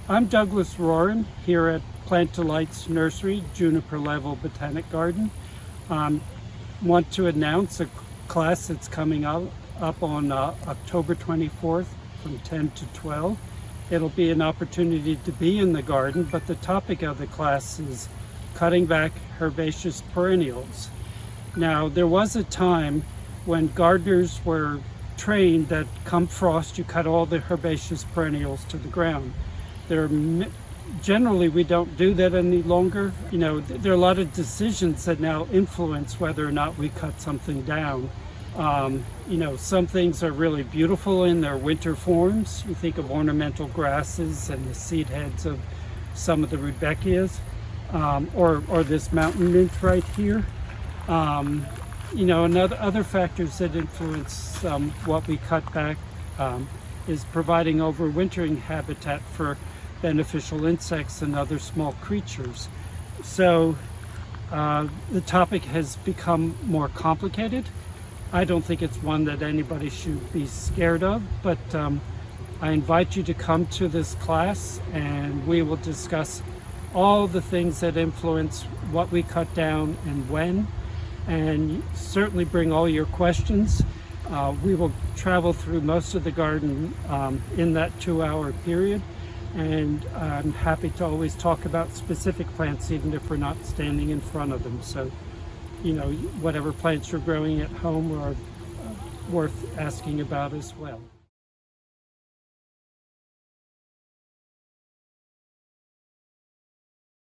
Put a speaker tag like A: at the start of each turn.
A: I'm Douglas Ruhren here at Plant Delights Nursery, Juniper Level Botanic Garden. Want to announce a class that's coming up on October 24th from 10 to 12. It'll be an opportunity to be in the garden, but the topic of the class is cutting back herbaceous perennials. Now, there was a time when gardeners were trained that come frost, you cut all the herbaceous perennials to the ground. Generally, we don't do that any longer. You know, there are a lot of decisions that now influence whether or not we cut something down. You know, some things are really beautiful in their winter forms. You think of ornamental grasses and the seed heads of some of the rudbeckias, or this mountain mint right here. You know, and other factors that influence what we cut back is providing overwintering habitat for beneficial insects and other small creatures. So the topic has become more complicated. I don't think it's one that anybody should be scared of, but I invite you to come to this class and we will discuss all the things that influence what we cut down and when, and certainly bring all your questions. We will travel through most of the garden in that 2-hour period, and I'm happy to always talk about specific plants even if we're not standing in front of them. So, you know, whatever plants you're growing at home are worth asking about as well.